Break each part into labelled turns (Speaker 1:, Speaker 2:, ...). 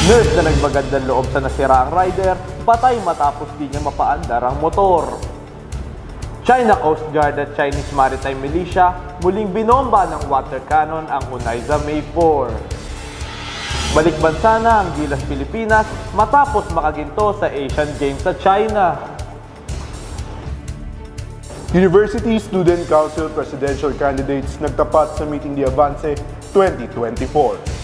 Speaker 1: Nurse na nagmagandang loob sa nasiraang rider, patay matapos di niya mapaandar ang motor. China Coast Guard at Chinese Maritime Militia muling binomba ng water cannon ang Unaiza May 4. Balik bansa na ang Gilas Pilipinas matapos makaginto sa Asian Games sa China.
Speaker 2: University Student Council Presidential Candidates nagtapat sa Meeting the Avance 2024.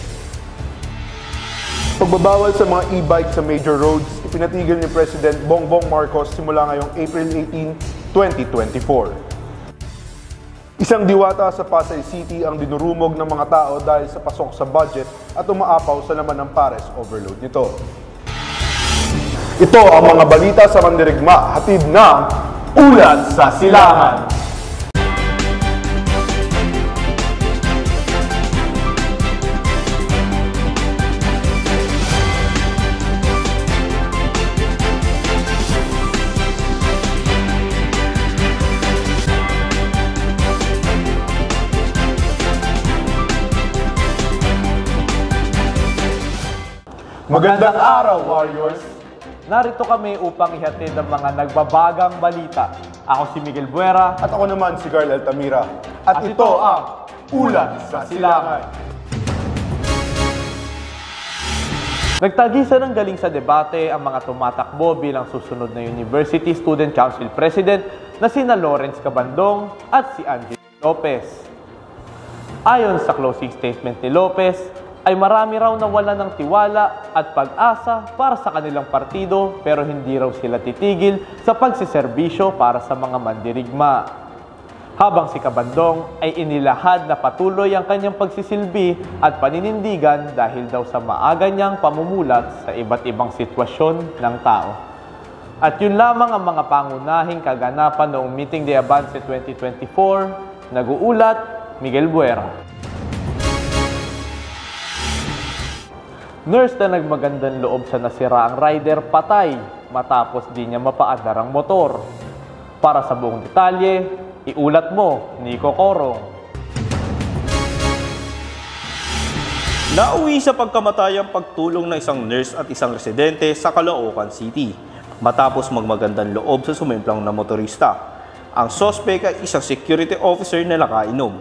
Speaker 2: Pagbabawal sa mga e-bike sa major roads, ipinatigil ni President Bongbong Marcos simula ngayong April 18, 2024. Isang diwata sa Pasay City ang dinurumog ng mga tao dahil sa pasok sa budget at umaapaw sa laman ng pares overload nito. Ito ang mga balita sa Mandirigma, hatid ng Ulat sa Silangan. Magandang araw, Warriors!
Speaker 1: Narito kami upang ihatid ang mga nagbabagang balita. Ako si Miguel Buera.
Speaker 2: At ako naman si Carl Altamira. At ito ang Ulat sa Silangan.
Speaker 1: Nagtagisa ng galing sa debate ang mga tumatakbo bilang susunod na University Student Council President na sina Lawrence Cabandong at si Angie Lopez. Ayon sa closing statement ni Lopez, ay marami raw nawala ng tiwala at pag-asa para sa kanilang partido pero hindi raw sila titigil sa pagsiserbisyo para sa mga mandirigma. Habang si Cabandong ay inilahad na patuloy ang kanyang pagsisilbi at paninindigan dahil daw sa maaga niyang pamumulat sa iba't ibang sitwasyon ng tao. At yun lamang ang mga pangunahing kaganapan noong Meeting the Avance 2024. Nag-uulat, Miguel Buera. Nurse na nagmagandang loob sa nasiraang rider patay matapos di niya mapaandar ang motor. Para sa buong detalye, iulat mo, Nico Corong.
Speaker 3: Nauwi sa pagkamatayang pagtulong ng isang nurse at isang residente sa Caloocan City matapos magmagandang loob sa sumimplang na motorista. Ang sospek ay isang security officer na nakainom.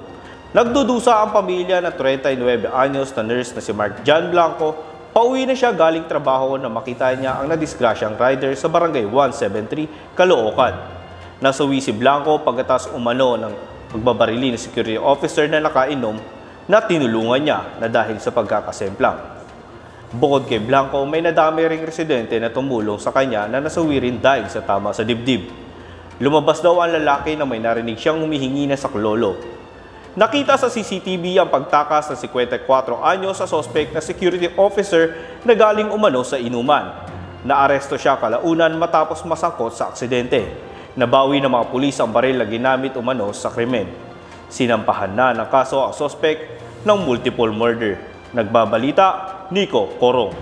Speaker 3: Nagdudusa ang pamilya na 39 anyos na nurse na si Mark John Blanco. Pauwi na siya galing trabaho na makita niya ang nadisgrasyang rider sa Barangay 173, Caloocan. Nasawi si Blanco pagkatapos umano ng pagbabarili ng security officer na nakainom na tinulungan niya na dahil sa pagkakasemplang. Bukod kay Blanco, may nadami ring residente na tumulong sa kanya na nasawi rin dahil sa tama sa dibdib. Lumabas daw ang lalaki na may narinig siyang humihingi na saklolo. Nakita sa CCTV ang pagtakas ng 54 anyo sa sospek na security officer na galing umano sa inuman. Naaresto siya kalaunan matapos masangkot sa aksidente. Nabawi ng mga pulis ang baril na ginamit umano sa krimen. Sinampahan na ng kaso ang sospek ng multiple murder. Nagbabalita, Nico Corong.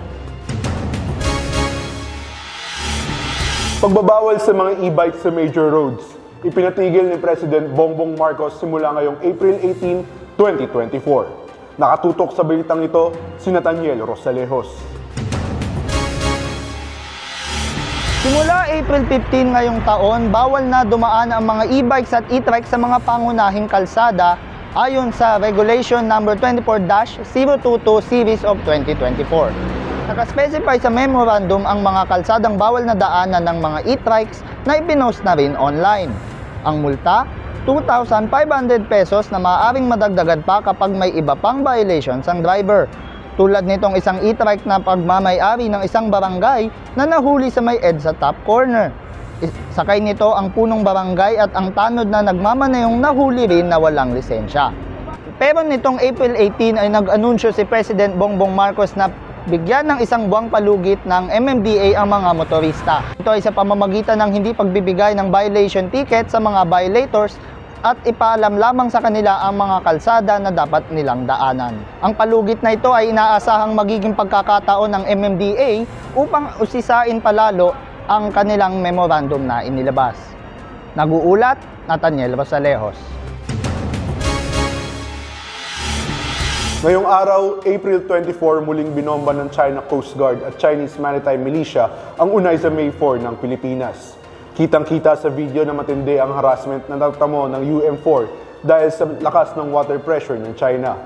Speaker 2: Pagbabawal sa mga e-bikes sa major roads, ipinatigil ni President Bongbong Marcos simula ngayong April 18, 2024. Nakatutok sa balitang ito si Nathaniel Rosalejos.
Speaker 4: Simula April 15 ngayong taon, bawal na dumaan ang mga e-bikes at e-trike sa mga pangunahing kalsada ayon sa Regulation No. 24-022 Series of 2024. Nakaspecify sa memorandum ang mga kalsadang bawal na daanan ng mga e-trikes na ipinost na rin online. Ang multa, 2,500 pesos na maaaring madagdagan pa kapag may iba pang violations ang driver. Tulad nitong isang e-trike na pagmamay-ari ng isang barangay na nahuli sa may EDSA top corner. Sakay nito ang punong barangay at ang tanod na nagmamanayong nahuli rin na walang lisensya. Pero nitong April 18 ay nag-anunsyo si President Bongbong Marcos na bigyan ng isang buwang palugit ng MMDA ang mga motorista. Ito ay sa pamamagitan ng hindi pagbibigay ng violation ticket sa mga violators at ipaalam lamang sa kanila ang mga kalsada na dapat nilang daanan. Ang palugit na ito ay inaasahang magiging pagkakataon ng MMDA upang usisain palalo ang kanilang memorandum na inilabas. Nag-uulat, Nathaniel Rosalejos.
Speaker 2: Ngayong araw, April 24, muling binomba ng China Coast Guard at Chinese Maritime Militia ang Unay sa May 4 ng Pilipinas. Kitang-kita sa video na matindi ang harassment na natamo ng UM4 dahil sa lakas ng water pressure ng China.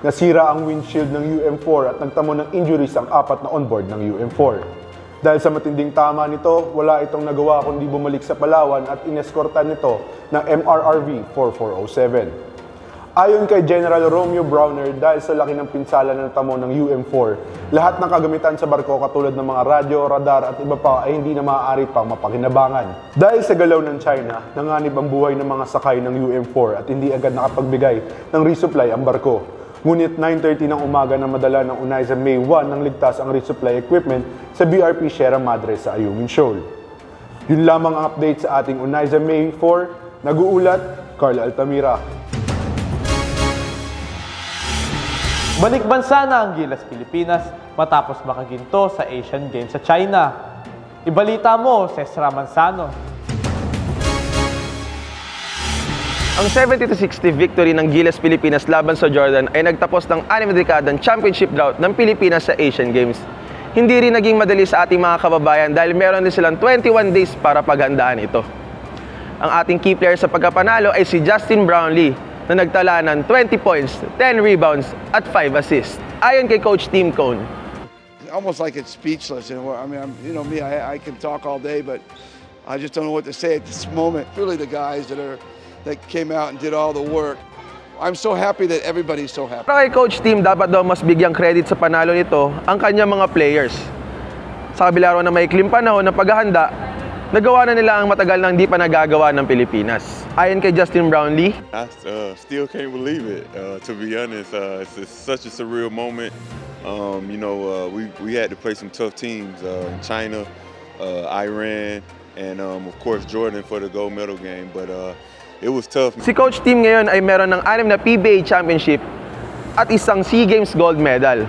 Speaker 2: Nasira ang windshield ng UM4 at nagtamo ng injuries ang 4 na onboard ng UM4. Dahil sa matinding tama nito, wala itong nagawa kundi bumalik sa Palawan at ineskortan nito ng MRRV 4407. Ayon kay General Romeo Browner, dahil sa laki ng pinsala na natamo ng UM4, lahat ng kagamitan sa barko katulad ng mga radyo, radar at iba pa ay hindi na maaari pang mapakinabangan. Dahil sa galaw ng China, nanganib ang buhay ng mga sakay ng UM4 at hindi agad nakapagbigay ng resupply ang barko. Ngunit 9:30 ng umaga na madala ng Unay sa May 1 nang ligtas ang resupply equipment sa BRP Sierra Madre sa Ayungin Shoal. Yun lamang ang update sa ating Unay sa May 4. Nag-uulat, Carl Altamira.
Speaker 1: Balik bansa na ang Gilas Pilipinas matapos makaginto sa Asian Games sa China. Ibalita mo, Cesar Manzano.
Speaker 5: Ang 70-60 victory ng Gilas Pilipinas laban sa Jordan ay nagtapos ng 6 dekadang championship drought ng Pilipinas sa Asian Games. Hindi rin naging madali sa ating mga kababayan dahil meron din silang 21 days para paghandaan ito. Ang ating key player sa pagkapanalo ay si Justin Brownlee na nagtala ng 20 points, 10 rebounds at 5 assists. Ayon kay Coach Tim Cone.
Speaker 6: Almost like it's speechless. I mean, I can talk all day, but I just don't know what to say at this moment. Really, the guys that came out and did all the work. I'm so happy that everybody's so happy.
Speaker 5: Para kay Coach Tim, dapat daw mas bigyang credit sa panalo nito ang kanyang mga players. Sa kabila raw ng maikling panahon ng paghahanda, nagawa na nila ang matagal nang di pa nagagawa ng Pilipinas. Ayon kay Justin Brownlee,
Speaker 7: I still can't believe it. To be honest, it's such a surreal moment. We had to play some tough teams in China, Iran, and of course Jordan for the gold medal game. But it was tough.
Speaker 5: Si Coach Tim ngayon ay meron ng 6 na PBA Championship at isang SEA Games gold medal.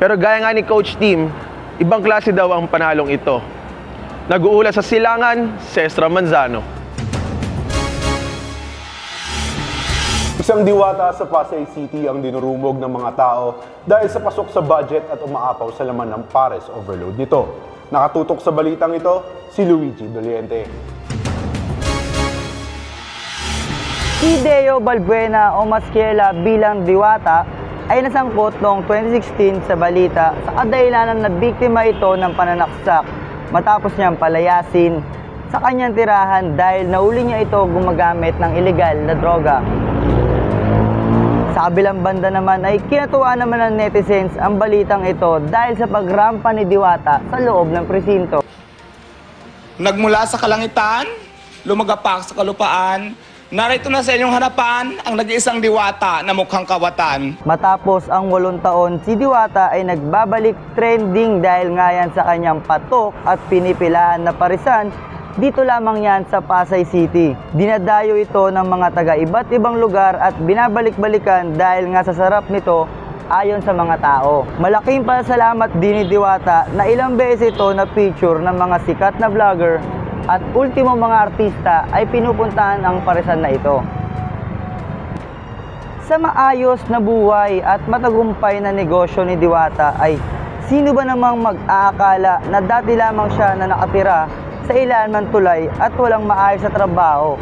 Speaker 5: Pero gaya nga ni Coach Tim, ibang klase daw ang panalong ito. Nag-uula sa Silangan, Cesar Manzano.
Speaker 2: Isang diwata sa Pasay City ang dinurumog ng mga tao dahil sa pasok sa budget at umaapaw sa laman ng pares overload nito. Nakatutok sa balitang ito, si Luigi Doliente.
Speaker 4: Si Deo Balbuena o mas kilala bilang Diwata ay nasangkot noong 2016 sa balita sa kadahilanan na biktima ito ng pananaksak matapos niyang palayasin sa kanyang tirahan dahil nauli niya ito gumagamit ng ilegal na droga. Sa kabilang banda naman ay kinatuwaan naman ng netizens ang balitang ito dahil sa pagrampa ni Diwata sa loob ng presinto.
Speaker 8: Nagmula sa kalangitan, lumagapak sa kalupaan, narito na sa inyong harapan ang nag-iisang diwata na mukhang kawatan.
Speaker 4: Matapos ang 8 taon, si Diwata ay nagbabalik trending dahil nga yan sa kanyang patok at pinipilahan na parisan dito lamang yan sa Pasay City. Dinadayo ito ng mga taga iba't ibang lugar at binabalik-balikan dahil nga sa sarap nito ayon sa mga tao. Malaking pasalamat din ni Diwata na ilang beses ito na picture ng mga sikat na vlogger at ultimo mga artista ay pinupuntahan ang parisan na ito. Sa maayos na buhay at matagumpay na negosyo ni Diwata ay sino ba namang mag-aakala na dati lamang siya na nakatira sa ilan man tulay at walang maayos sa trabaho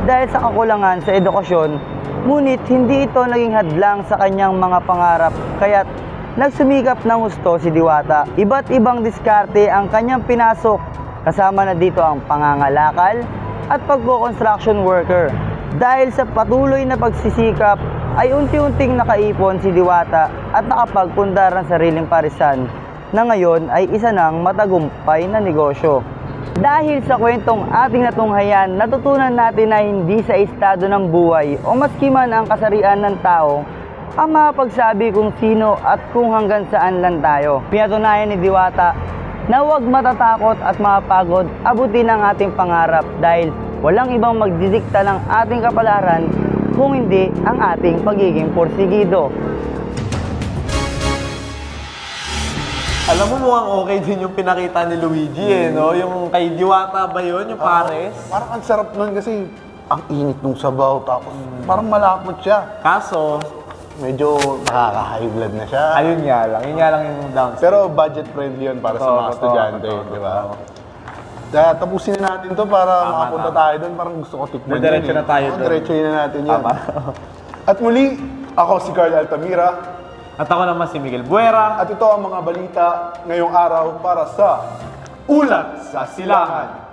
Speaker 4: dahil sa kakulangan sa edukasyon, ngunit hindi ito naging hadlang sa kanyang mga pangarap kaya't nagsumikap ng husto si Diwata. Iba't ibang diskarte ang kanyang pinasok, kasama na dito ang pangangalakal at pagko-construction worker. Dahil sa patuloy na pagsisikap ay unti-unting nakaipon si Diwata at nakapagpundar ng sariling parisan na ngayon ay isa ng matagumpay na negosyo. Dahil sa kwentong ating natunghayan, natutunan natin na hindi sa estado ng buhay o maski man ang kasarian ng tao ang mapagsabi kung sino at kung hanggang saan lang tayo. Pinatunayan ni Diwata na huwag matatakot at mapagod abutin ang ating pangarap dahil walang ibang magdidikta ng ating kapalaran kung hindi ang ating pagiging porsigido.
Speaker 1: Alam mo, mukhang okay din yung pinakita ni Luigi no? Yung kay Diwata ba yun? Yung pares?
Speaker 2: Parang ang sarap nun kasi ang init nung sabaw tapos parang malapot siya.
Speaker 1: Kaso,
Speaker 9: medyo nakaka-high blood na siya.
Speaker 1: Ayun nga lang yung downside.
Speaker 9: Pero budget friendly yun para sa mga estudyante, di ba? Kaya tapusin na natin to para makapunta tayo doon. Parang gusto ko tikman yun.
Speaker 1: Diretso na tayo doon.
Speaker 9: Diretso na natin yan.
Speaker 2: At muli, ako si Carl Altamira.
Speaker 1: At ako naman si Miguel Buera.
Speaker 2: At ito ang mga balita ngayong araw para sa Ulat sa Silangan.